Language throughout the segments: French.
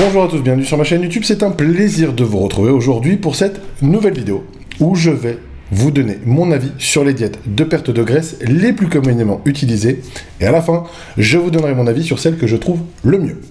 Bonjour à tous, bienvenue sur ma chaîne YouTube, c'est un plaisir de vous retrouver aujourd'hui pour cette nouvelle vidéo où je vais vous donner mon avis sur les diètes de perte de graisse les plus communément utilisées et à la fin, je vous donnerai mon avis sur celle que je trouve le mieux.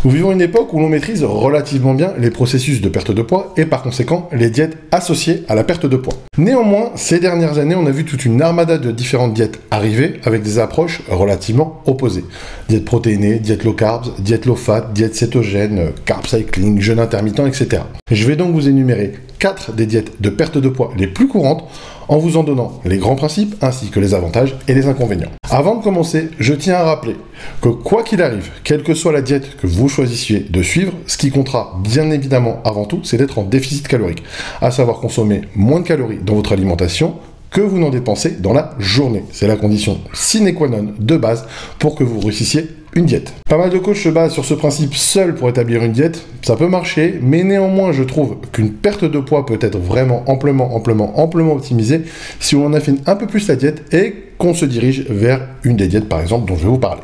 Nous vivons une époque où l'on maîtrise relativement bien les processus de perte de poids et par conséquent les diètes associées à la perte de poids. Néanmoins, ces dernières années, on a vu toute une armada de différentes diètes arriver avec des approches relativement opposées. Diète protéinée, diète low carbs, diète low fat, diète cétogène, carb cycling, jeûne intermittent, etc. Je vais donc vous énumérer 4 des diètes de perte de poids les plus courantes en vous en donnant les grands principes ainsi que les avantages et les inconvénients. Avant de commencer, je tiens à rappeler que quoi qu'il arrive, quelle que soit la diète que vous choisissiez de suivre, ce qui comptera bien évidemment avant tout, c'est d'être en déficit calorique, à savoir consommer moins de calories dans votre alimentation que vous n'en dépensez dans la journée. C'est la condition sine qua non de base pour que vous réussissiez une diète. Pas mal de coachs se basent sur ce principe seul pour établir une diète, ça peut marcher, mais néanmoins je trouve qu'une perte de poids peut être vraiment amplement optimisée si on affine un peu plus la diète et qu'on se dirige vers une des diètes par exemple dont je vais vous parler.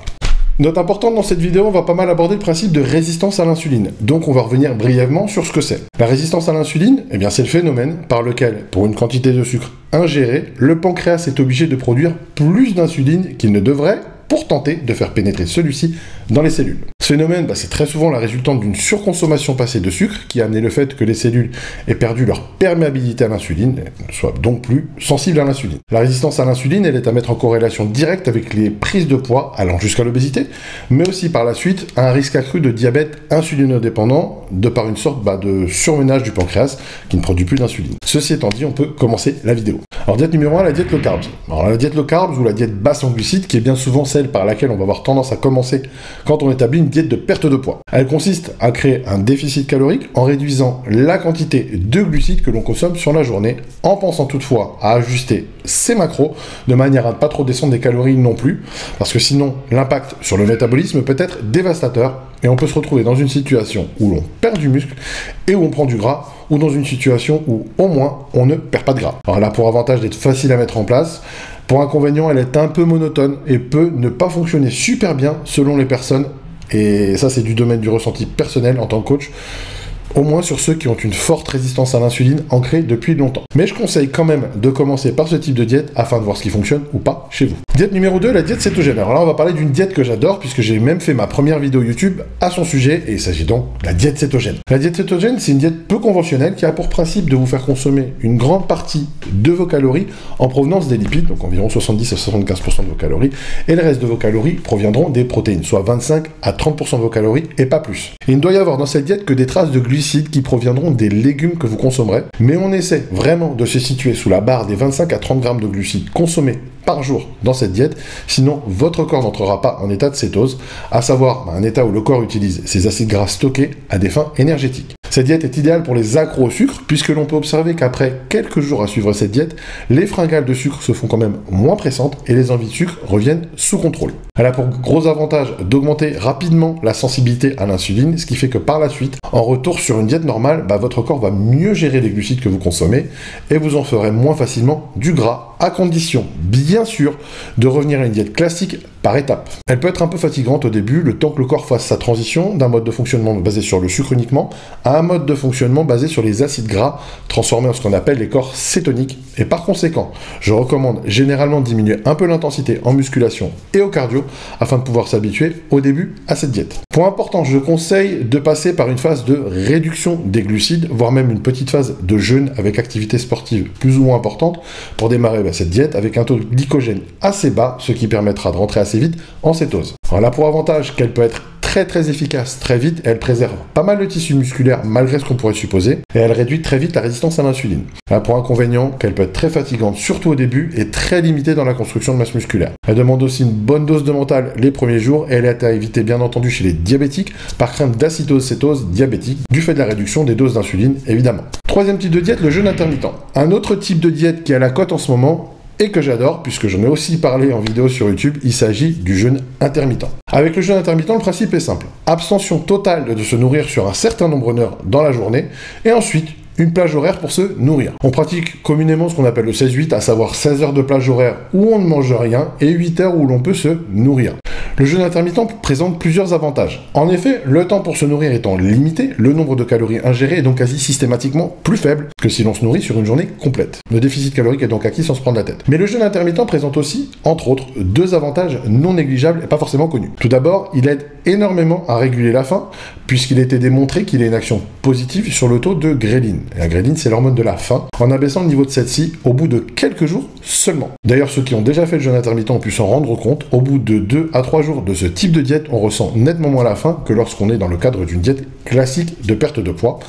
Note importante dans cette vidéo, on va pas mal aborder le principe de résistance à l'insuline. Donc on va revenir brièvement sur ce que c'est. La résistance à l'insuline, eh bien c'est le phénomène par lequel, pour une quantité de sucre ingérée, le pancréas est obligé de produire plus d'insuline qu'il ne devrait pour tenter de faire pénétrer celui-ci dans les cellules. Ce phénomène, c'est très souvent la résultante d'une surconsommation passée de sucre qui a amené le fait que les cellules aient perdu leur perméabilité à l'insuline, et soient donc plus sensibles à l'insuline. La résistance à l'insuline, elle est à mettre en corrélation directe avec les prises de poids allant jusqu'à l'obésité, mais aussi par la suite à un risque accru de diabète insulinodépendant de par une sorte de surmenage du pancréas qui ne produit plus d'insuline. Ceci étant dit, on peut commencer la vidéo. Alors diète numéro 1, la diète low carbs. Alors la diète low carbs ou la diète basse en glucides qui est bien souvent celle par laquelle on va avoir tendance à commencer quand on établit une diète de perte de poids. Elle consiste à créer un déficit calorique en réduisant la quantité de glucides que l'on consomme sur la journée, en pensant toutefois à ajuster ses macros de manière à ne pas trop descendre des calories non plus, parce que sinon l'impact sur le métabolisme peut être dévastateur et on peut se retrouver dans une situation où l'on perd du muscle et où on prend du gras, ou dans une situation où au moins on ne perd pas de gras. Alors elle a pour avantage d'être facile à mettre en place. Pour inconvénient, elle est un peu monotone et peut ne pas fonctionner super bien selon les personnes. Et ça, c'est du domaine du ressenti personnel en tant que coach, au moins sur ceux qui ont une forte résistance à l'insuline ancrée depuis longtemps. Mais je conseille quand même de commencer par ce type de diète afin de voir ce qui fonctionne ou pas chez vous. Diète numéro 2, la diète cétogène. Alors là, on va parler d'une diète que j'adore puisque j'ai même fait ma première vidéo YouTube à son sujet et il s'agit donc de la diète cétogène. La diète cétogène, c'est une diète peu conventionnelle qui a pour principe de vous faire consommer une grande partie de vos calories en provenance des lipides, donc environ 70 à 75% de vos calories, et le reste de vos calories proviendront des protéines, soit 25 à 30% de vos calories et pas plus. Et il ne doit y avoir dans cette diète que des traces de glucides qui proviendront des légumes que vous consommerez, mais on essaie vraiment de se situer sous la barre des 25 à 30 grammes de glucides consommés par jour dans cette diète, sinon votre corps n'entrera pas en état de cétose, à savoir un état où le corps utilise ses acides gras stockés à des fins énergétiques. Cette diète est idéale pour les accros au sucre, puisque l'on peut observer qu'après quelques jours à suivre cette diète, les fringales de sucre se font quand même moins pressantes et les envies de sucre reviennent sous contrôle. Elle a pour gros avantage d'augmenter rapidement la sensibilité à l'insuline, ce qui fait que par la suite, en retour sur une diète normale, votre corps va mieux gérer les glucides que vous consommez et vous en ferez moins facilement du gras, à condition, bien sûr, de revenir à une diète classique par étapes. Elle peut être un peu fatigante au début, le temps que le corps fasse sa transition d'un mode de fonctionnement basé sur le sucre uniquement à un mode de fonctionnement basé sur les acides gras transformés en ce qu'on appelle les corps cétoniques. Et par conséquent, je recommande généralement de diminuer un peu l'intensité en musculation et au cardio afin de pouvoir s'habituer au début à cette diète. Point important, je conseille de passer par une phase de réduction des glucides, voire même une petite phase de jeûne avec activité sportive plus ou moins importante pour démarrer cette diète avec un taux de glycogène assez bas, ce qui permettra de rentrer assez vite en cétose. Alors là, pour avantage qu'elle peut être très efficace très vite, elle préserve pas mal de tissu musculaire malgré ce qu'on pourrait supposer, et elle réduit très vite la résistance à l'insuline. Là, pour inconvénient, qu'elle peut être très fatigante, surtout au début, et très limitée dans la construction de masse musculaire. Elle demande aussi une bonne dose de mental les premiers jours, et elle est à éviter bien entendu chez les diabétiques, par crainte d'acétose-cétose diabétique, du fait de la réduction des doses d'insuline, évidemment. Troisième type de diète, le jeûne intermittent. Un autre type de diète qui est à la cote en ce moment, et que j'adore, puisque j'en ai aussi parlé en vidéo sur YouTube, il s'agit du jeûne intermittent. Avec le jeûne intermittent, le principe est simple. Abstention totale de se nourrir sur un certain nombre d'heures dans la journée, et ensuite une plage horaire pour se nourrir. On pratique communément ce qu'on appelle le 16-8, à savoir 16 heures de plage horaire où on ne mange rien et 8 heures où l'on peut se nourrir. Le jeûne intermittent présente plusieurs avantages. En effet, le temps pour se nourrir étant limité, le nombre de calories ingérées est donc quasi systématiquement plus faible que si l'on se nourrit sur une journée complète. Le déficit calorique est donc acquis sans se prendre la tête. Mais le jeûne intermittent présente aussi, entre autres, deux avantages non négligeables et pas forcément connus. Tout d'abord, il aide énormément à réguler la faim, puisqu'il a été démontré qu'il a une action positive sur le taux de gréline. Et la gréline, c'est l'hormone de la faim, en abaissant le niveau de celle-ci au bout de quelques jours seulement. D'ailleurs, ceux qui ont déjà fait le jeûne intermittent ont pu s'en rendre compte, au bout de 2 à 3 jours de ce type de diète, on ressent nettement moins la faim que lorsqu'on est dans le cadre d'une diète classique de perte de poids,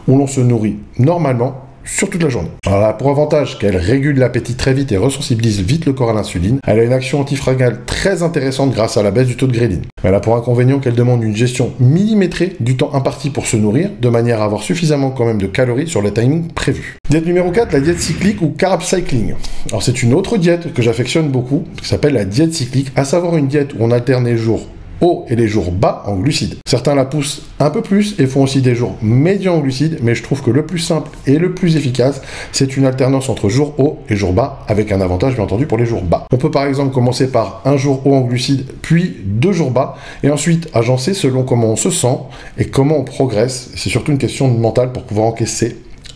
où l'on se nourrit normalement sur toute la journée. Alors là, pour avantage qu'elle régule l'appétit très vite et ressensibilise vite le corps à l'insuline, elle a une action antifragale très intéressante grâce à la baisse du taux de gréline. Elle a pour inconvénient qu'elle demande une gestion millimétrée du temps imparti pour se nourrir, de manière à avoir suffisamment quand même de calories sur le timing prévu. Diète numéro 4, la diète cyclique ou carb cycling. Alors c'est une autre diète que j'affectionne beaucoup, qui s'appelle la diète cyclique, à savoir une diète où on alterne les jours hauts et les jours bas en glucides. Certains la poussent un peu plus et font aussi des jours médians en glucides, mais je trouve que le plus simple et le plus efficace, c'est une alternance entre jours hauts et jours bas, avec un avantage bien entendu pour les jours bas. On peut par exemple commencer par un jour haut en glucides, puis 2 jours bas, et ensuite agencer selon comment on se sent et comment on progresse. C'est surtout une question de mental pour pouvoir encaisser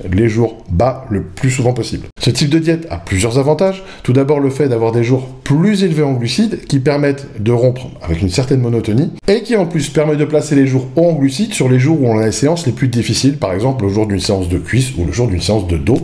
les jours bas le plus souvent possible. Ce type de diète a plusieurs avantages. Tout d'abord, le fait d'avoir des jours plus élevés en glucides qui permettent de rompre avec une certaine monotonie et qui en plus permet de placer les jours hauts en glucides sur les jours où on a les séances les plus difficiles, par exemple le jour d'une séance de cuisse ou le jour d'une séance de dos,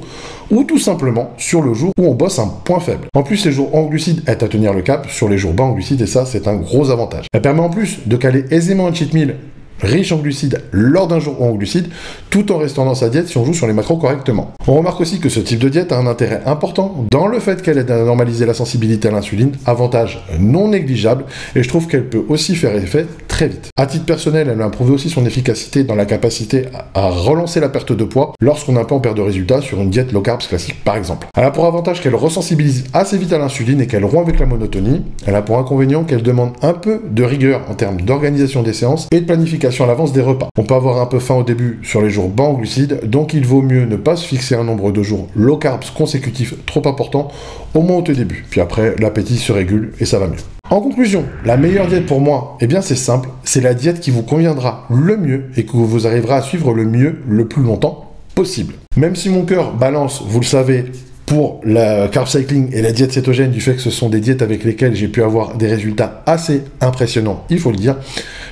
ou tout simplement sur le jour où on bosse un point faible. En plus, les jours hauts en glucides aident à tenir le cap sur les jours bas en glucides et ça, c'est un gros avantage. Elle permet en plus de caler aisément un cheat meal riche en glucides lors d'un jour haut en glucides, tout en restant dans sa diète si on joue sur les macros correctement. On remarque aussi que ce type de diète a un intérêt important dans le fait qu'elle aide à normaliser la sensibilité à l'insuline, avantage non négligeable, et je trouve qu'elle peut aussi faire effet très vite. À titre personnel, elle a prouvé aussi son efficacité dans la capacité à relancer la perte de poids lorsqu'on est un peu en perte de résultats sur une diète low carb classique par exemple. Elle a pour avantage qu'elle ressensibilise assez vite à l'insuline et qu'elle rompt avec la monotonie. Elle a pour inconvénient qu'elle demande un peu de rigueur en termes d'organisation des séances et de planification à l'avance des repas. On peut avoir un peu faim au début sur les jours bas en glucides, donc il vaut mieux ne pas se fixer un nombre de jours low carbs consécutifs trop important, au moins au tout début. Puis après, l'appétit se régule et ça va mieux. En conclusion, la meilleure diète pour moi, eh bien c'est simple, c'est la diète qui vous conviendra le mieux et que vous arriverez à suivre le mieux, le plus longtemps possible. Même si mon cœur balance, vous le savez, pour la carb cycling et la diète cétogène, du fait que ce sont des diètes avec lesquelles j'ai pu avoir des résultats assez impressionnants, il faut le dire,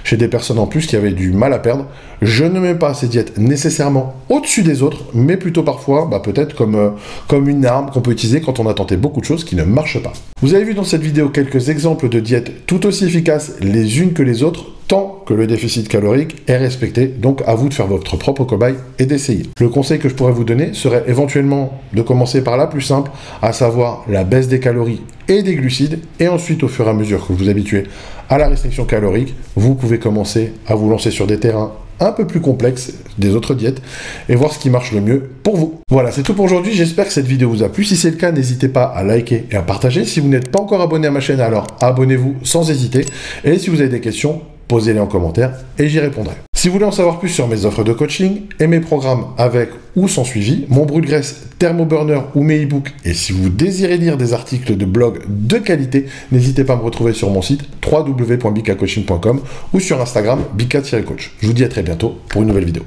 chez des personnes en plus qui avaient du mal à perdre. Je ne mets pas ces diètes nécessairement au-dessus des autres, mais plutôt parfois, peut-être comme une arme qu'on peut utiliser quand on a tenté beaucoup de choses qui ne marchent pas. Vous avez vu dans cette vidéo quelques exemples de diètes tout aussi efficaces les unes que les autres, tant que le déficit calorique est respecté, donc à vous de faire votre propre cobaye et d'essayer. Le conseil que je pourrais vous donner serait éventuellement de commencer par la plus simple, à savoir la baisse des calories et des glucides, et ensuite au fur et à mesure que vous vous habituez à la restriction calorique, vous pouvez commencer à vous lancer sur des terrains un peu plus complexes des autres diètes et voir ce qui marche le mieux pour vous. Voilà, c'est tout pour aujourd'hui, j'espère que cette vidéo vous a plu. Si c'est le cas, n'hésitez pas à liker et à partager. Si vous n'êtes pas encore abonné à ma chaîne, alors abonnez-vous sans hésiter. Et si vous avez des questions, posez-les en commentaire et j'y répondrai. Si vous voulez en savoir plus sur mes offres de coaching et mes programmes avec ou sans suivi, mon brûle-graisse thermoburner ou mes e-books, et si vous désirez lire des articles de blog de qualité, n'hésitez pas à me retrouver sur mon site www.bikacoaching.com ou sur Instagram bika-coach. Je vous dis à très bientôt pour une nouvelle vidéo.